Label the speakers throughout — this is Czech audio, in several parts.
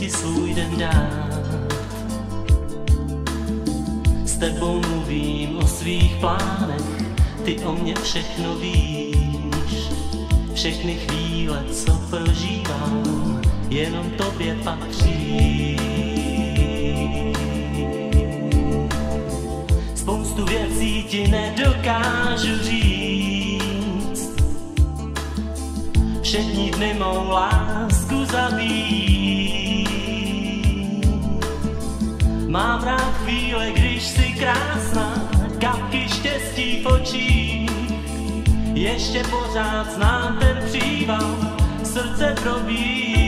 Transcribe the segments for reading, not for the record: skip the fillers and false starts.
Speaker 1: ti svůj den dát. S tebou mluvím o svých plánech, ty o mě všechno víš. Všechny chvíle, co prožívám, jenom tobě patří. Spoustu věcí ti nedokážu říct, všechny dny mou lásku zabít. Mám rád chvíle, když jsi krásná, kapky štěstí v očích. Ještě pořád znám ten příval, srdce probíjí.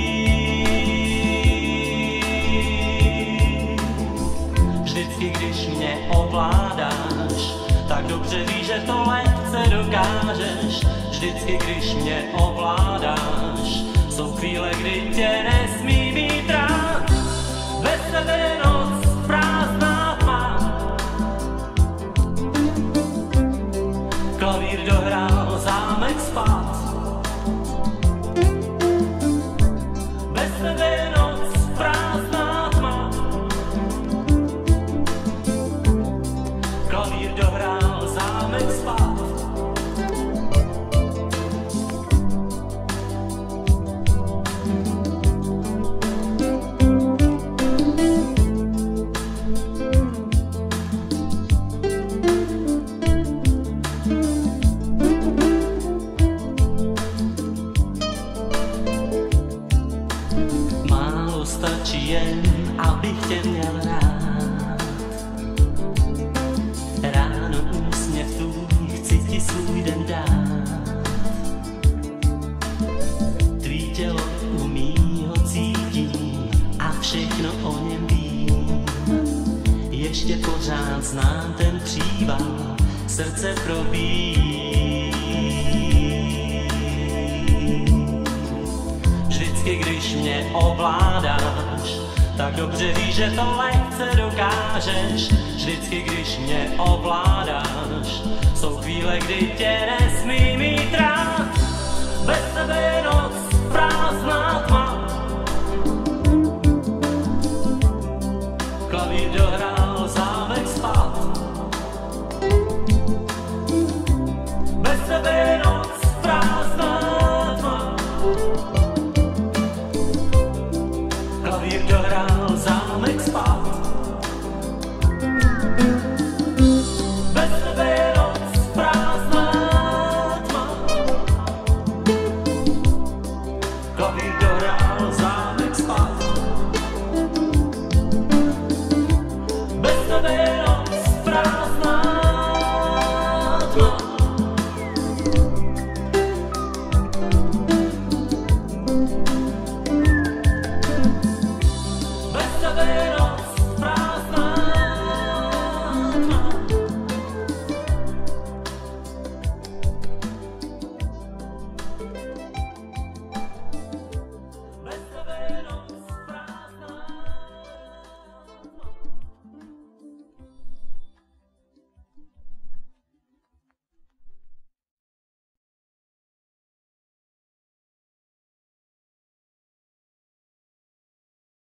Speaker 1: Vždycky, když mě ovládáš, tak dobře víš, že to lehce dokážeš. Vždycky, když mě ovládáš, jsou chvíle, kdy tě nesmí mít rád. Bez tebe noc prázdná tma, klavír dohrál, zámek spát. Bez tebe noc prázdná tma, klavír dohrál, zámek spát. Stačí jen, abych tě měl rád. Ráno úsměv tvůj, chci ti svůj den dát. Tvý tělo u mýho cítím a všechno o něm vím. Ještě pořád znám ten příval, srdce probíjí. Vždycky, když mě ovládáš, tak dobře víš, že to lehce dokážeš. Vždycky, když mě ovládáš, jsou chvíle, kdy tě nesmí mít rád.